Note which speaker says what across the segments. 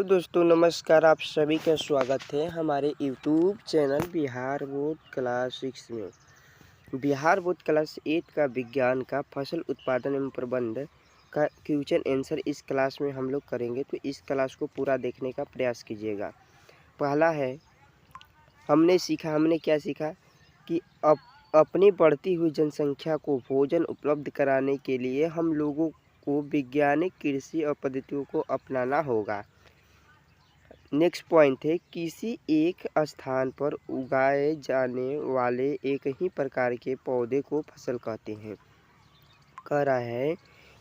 Speaker 1: दोस्तों नमस्कार, आप सभी का स्वागत है हमारे YouTube channel Bihar board class 6 में। बिहार बोर्ड क्लास 8 का विज्ञान का फसल उत्पादन एवं प्रबंध का क्वेश्चन आंसर इस क्लास में हम लोग करेंगे, तो इस क्लास को पूरा देखने का प्रयास कीजिएगा। पहला है, हमने क्या सीखा कि अपनी बढ़ती हुई जनसंख्या को भोजन उपलब्ध कराने के लिए हम लोगों को वैज्ञानिक कृषि और पद्धतियों को अपनाना होगा। नेक्स्ट पॉइंट है, किसी एक स्थान पर उगाए जाने वाले एक ही प्रकार के पौधे को फसल कहते हैं। कह रहा है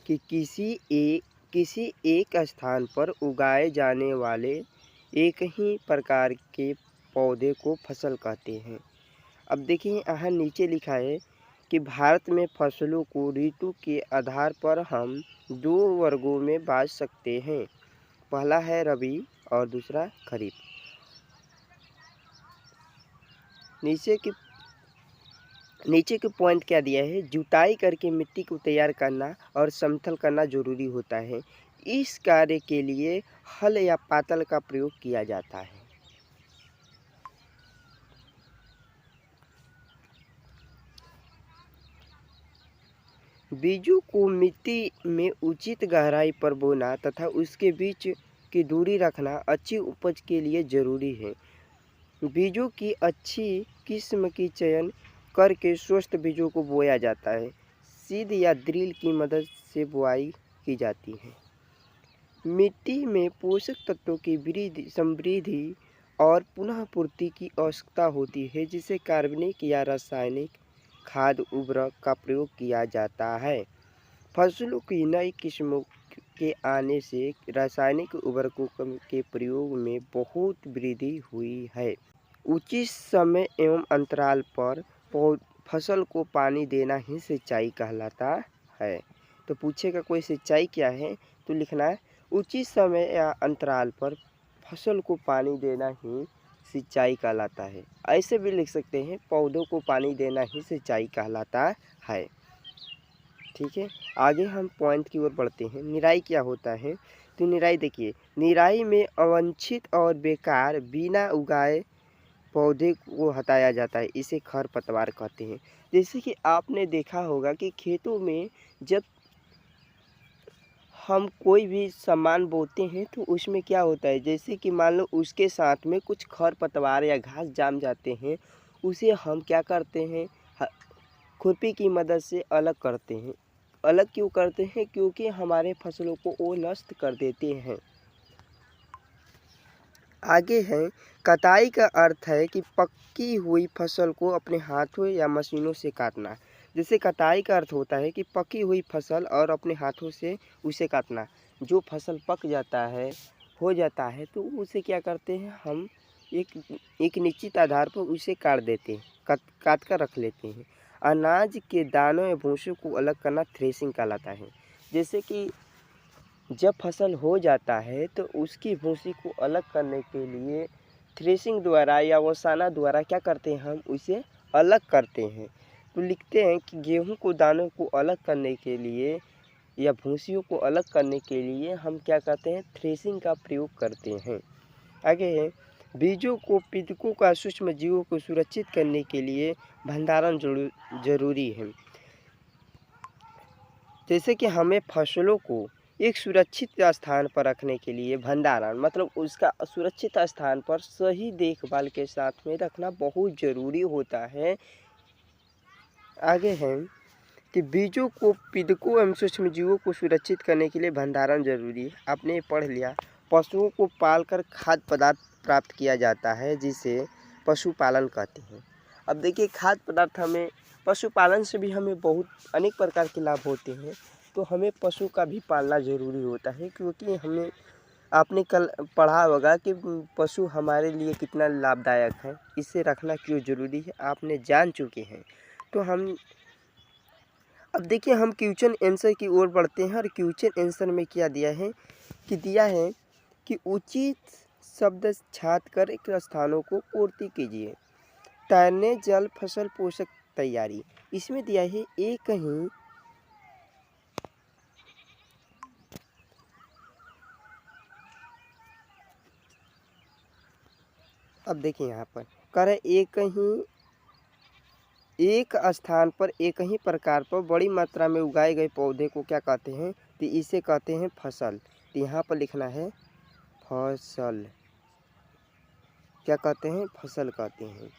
Speaker 1: कि किसी एक स्थान पर उगाए जाने वाले एक ही प्रकार के पौधे को फसल कहते हैं। अब देखिए यहाँ नीचे लिखा है कि भारत में फसलों को ऋतु के आधार पर हम दो वर्गों में बांट सकते हैं। पहला है रबी और दूसरा खरीफ। नीचे के पॉइंट क्या दिया है, जुताई करके मिट्टी को तैयार करना और समतल करना जरूरी होता है। इस कार्य के लिए हल या पातल का प्रयोग किया जाता है। बीजों को मिट्टी में उचित गहराई पर बोना तथा उसके बीच की दूरी रखना अच्छी उपज के लिए जरूरी है। बीजों की अच्छी किस्म की चयन करके स्वस्थ बीजों को बोया जाता है। सीड या ड्रिल की मदद से बुआई की जाती है। मिट्टी में पोषक तत्वों की समृद्धि और पुनः पूर्ति की आवश्यकता होती है, जिसे कार्बनिक या रासायनिक खाद उर्वरक का प्रयोग किया जाता है। फसलों की नई किस्मों के आने से रासायनिक उर्वरकों के प्रयोग में बहुत वृद्धि हुई है। उचित समय एवं अंतराल पर फसल को पानी देना ही सिंचाई कहलाता है। तो पूछेगा कोई सिंचाई क्या है, तो लिखना है उचित समय या अंतराल पर फसल को पानी देना ही सिंचाई कहलाता है। ऐसे भी लिख सकते हैं, पौधों को पानी देना ही सिंचाई कहलाता है। ठीक है, आगे हम पॉइंट की ओर बढ़ते हैं। निराई क्या होता है, तो निराई देखिए, निराई में अवांछित और बेकार बिना उगाए पौधे को हटाया जाता है। इसे खरपतवार कहते हैं। जैसे कि आपने देखा होगा कि खेतों में जब हम कोई भी सामान बोते हैं तो उसमें क्या होता है, जैसे कि मान लो उसके साथ में कुछ खरपतवार या घास जाम जाते हैं, उसे हम क्या करते हैं, खुरपी की मदद से अलग करते हैं। अलग क्यों करते हैं, क्योंकि हमारे फसलों को वो नष्ट कर देते हैं। आगे है, कटाई का अर्थ है कि पकी हुई फसल को अपने हाथों या मशीनों से काटना। जैसे कटाई का अर्थ होता है कि पकी हुई फसल और अपने हाथों से उसे काटना। जो फसल पक जाता है, हो जाता है, तो उसे क्या करते हैं, हम एक निश्चित आधार पर उसे काट देते हैं, काट कर रख लेते हैं। अनाज के दानों या भूसे को अलग करना थ्रेसिंग कहलाता है। जैसे कि जब फसल हो जाता है तो उसकी भूसी को अलग करने के लिए थ्रेसिंग द्वारा या ओसाना द्वारा क्या करते हैं, हम उसे अलग करते हैं। तो लिखते हैं कि गेहूं को दानों को अलग करने के लिए या भूसियों को अलग करने के लिए हम क्या करते हैं, थ्रेसिंग का प्रयोग करते हैं। आगे है, बीजों को पिदकों का सूक्ष्म जीवों को सुरक्षित करने के लिए भंडारण जरूरी है। जैसे कि हमें फसलों को एक सुरक्षित स्थान पर रखने के लिए भंडारण मतलब उसका सुरक्षित स्थान पर सही देखभाल के साथ में रखना बहुत ज़रूरी होता है। आगे है कि बीजों को पिदकों एवं सूक्ष्म जीवों को सुरक्षित करने के लिए भंडारण जरूरी है। आपने पढ़ लिया, पशुओं को पालकर खाद्य पदार्थ प्राप्त किया जाता है, जिसे पशुपालन कहते हैं। अब देखिए, खाद्य पदार्थ हमें पशुपालन से भी हमें बहुत अनेक प्रकार के लाभ होते हैं, तो हमें पशु का भी पालना ज़रूरी होता है, क्योंकि हमें आपने कल पढ़ा होगा कि पशु हमारे लिए कितना लाभदायक है, इसे रखना क्यों ज़रूरी है, आपने जान चुके हैं। तो हम अब देखिए, हम क्वेश्चन आंसर की ओर बढ़ते हैं। और क्वेश्चन आंसर में क्या दिया है कि उचित शब्द छाट कर एक स्थानों को पूर्ति कीजिए। तैरने, जल, फसल, पोषक, तैयारी। इसमें दिया है एक ही अब देखिए यहाँ पर कह रहे एक स्थान पर एक ही प्रकार पर बड़ी मात्रा में उगाए गए पौधे को क्या कहते हैं? तो इसे कहते हैं फसल। तो यहाँ पर लिखना है फसल। क्या कहते हैं? फसल कहते हैं।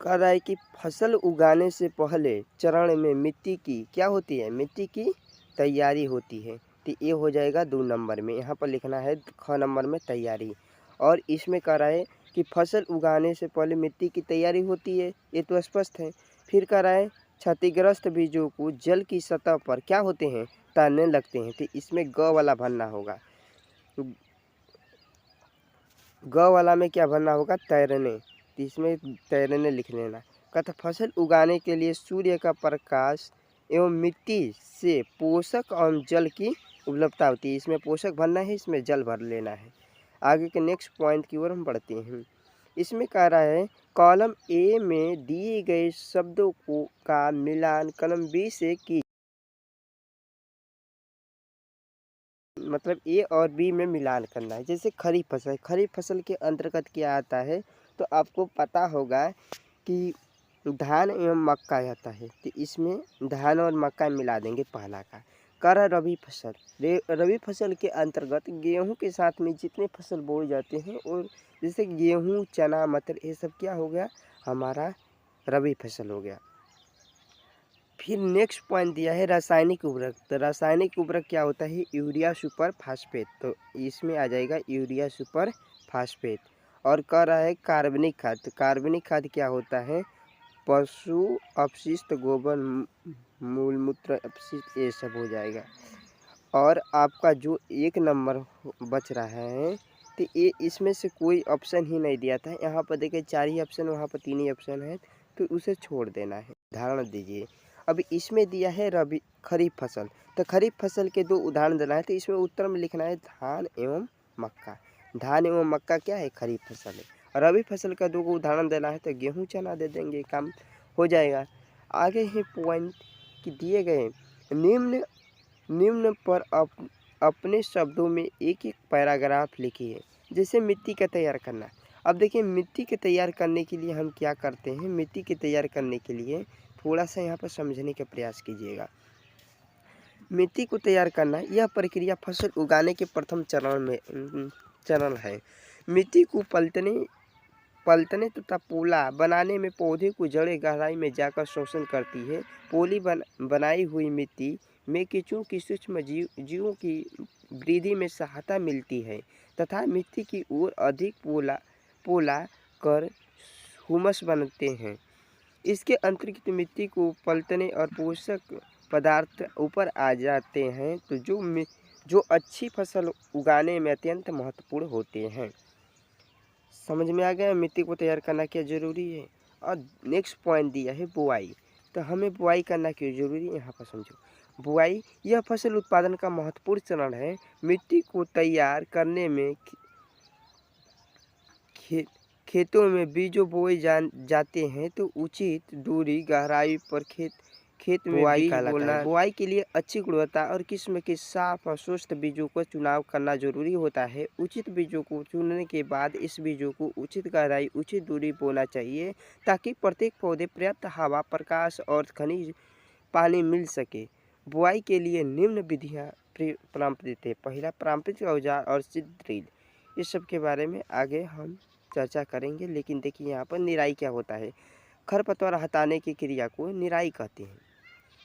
Speaker 1: कह रहा है कि फसल उगाने से पहले चरण में मिट्टी की क्या होती है? मिट्टी की तैयारी होती है। तो ये हो जाएगा 2 नंबर में। यहाँ पर लिखना है ख नंबर में तैयारी। और इसमें कह रहा है कि फसल उगाने से पहले मिट्टी की तैयारी होती है, ये तो स्पष्ट है। फिर कह रहा है क्षतिग्रस्त बीजों को जल की सतह पर क्या होते हैं? तैरने लगते हैं। तो इसमें ग वाला भरना होगा। ग वाला में क्या भरना होगा? तैरने। तो इसमें तैरने लिख लेना। कहता फसल उगाने के लिए सूर्य का प्रकाश एवं मिट्टी से पोषक और जल की उपलब्धता होती है। इसमें पोषक भरना है, इसमें जल भर लेना है। आगे के नेक्स्ट पॉइंट की ओर हम बढ़ते हैं। इसमें कह रहा है कॉलम ए में दिए गए शब्दों को का मिलान कॉलम बी से की, मतलब ए और बी में मिलान करना है। जैसे खरीफ फसल के अंतर्गत क्या आता है? तो आपको पता होगा कि धान एवं मक्का आता है। तो इसमें धान और मक्का मिला देंगे पहला का। कर रबी फसल, रबी फसल के अंतर्गत गेहूं के साथ में जितने फसल बोए जाते हैं, और जैसे गेहूं, चना, मटर, ये सब क्या हो गया? हमारा रबी फसल हो गया। फिर नेक्स्ट पॉइंट दिया है रासायनिक उर्वरक। तो रासायनिक उर्वरक क्या होता है? Urea super phosphate. तो इसमें आ जाएगा यूरिया सुपर फास्फेट। और कह रहा है कार्बनिक खाद। तो कार्बनिक खाद क्या होता है? पशु अपशिष्ट, गोबर, मूल मूत्र अपशिष्ट, ये सब हो जाएगा। और आपका जो 1 नंबर बच रहा है, तो ये इसमें से कोई ऑप्शन ही नहीं दिया था। यहाँ पर देखिए 4 ही ऑप्शन, वहाँ पर 3 ही ऑप्शन है, तो उसे छोड़ देना है। उदाहरण दीजिए। अब इसमें दिया है रबी खरीफ फसल। तो खरीफ फसल के 2 उदाहरण देना है। तो इसमें उत्तर में लिखना है धान एवं मक्का। धान एवं मक्का क्या है? खरीफ फसल है। और रबी फसल का 2 को उदाहरण देना है, तो गेहूँ, चना दे देंगे, काम हो जाएगा। आगे है पॉइंट कि दिए गए निम्न पर अपने शब्दों में एक पैराग्राफ लिखिए। जैसे मिट्टी का तैयार करना। अब देखिए मिट्टी के तैयार करने के लिए हम क्या करते हैं? मिट्टी के तैयार करने के लिए थोड़ा सा यहाँ पर समझने का प्रयास कीजिएगा। मिट्टी को तैयार करना यह प्रक्रिया फसल उगाने के प्रथम चरण है। मिट्टी को पलटने तथा पोला बनाने में पौधे को जड़ें गहराई में जाकर शोषण करती है। पोली बनाई हुई मिट्टी में केंचुओं की सूक्ष्म जीवों की वृद्धि में सहायता मिलती है तथा मिट्टी की ओर अधिक पोला कर हुमस बनते हैं। इसके अंतर्गत मिट्टी को पलटने और पोषक पदार्थ ऊपर आ जाते हैं, तो जो अच्छी फसल उगाने में अत्यंत महत्वपूर्ण होते हैं। समझ में आ गया मिट्टी को तैयार करना क्या ज़रूरी है। और नेक्स्ट पॉइंट दिया है बुआई। तो हमें बुआई करना क्यों ज़रूरी है? यहाँ पर समझो। बुआई यह फसल उत्पादन का महत्वपूर्ण चरण है। मिट्टी को तैयार करने में खेतों में बीजों बोए जाते हैं, तो उचित दूरी, गहराई पर खेत में बुआई बोना। बुआई के लिए अच्छी गुणवत्ता और किस्म के साफ और स्वस्थ बीजों का चुनाव करना जरूरी होता है। उचित बीजों को चुनने के बाद इस बीजों को उचित गहराई, उचित दूरी बोना चाहिए, ताकि प्रत्येक पौधे पर्याप्त हवा, प्रकाश और खनिज पानी मिल सके। बुआई के लिए निम्न विधियाँ पारंपरिक है। पहला, पारंपरिक औजार और सिद्ध ड्रिल। इस सब के बारे में आगे हम चर्चा करेंगे। लेकिन देखिए यहाँ पर निराई क्या होता है? खरपतवार हटाने की क्रिया को निराई कहते हैं।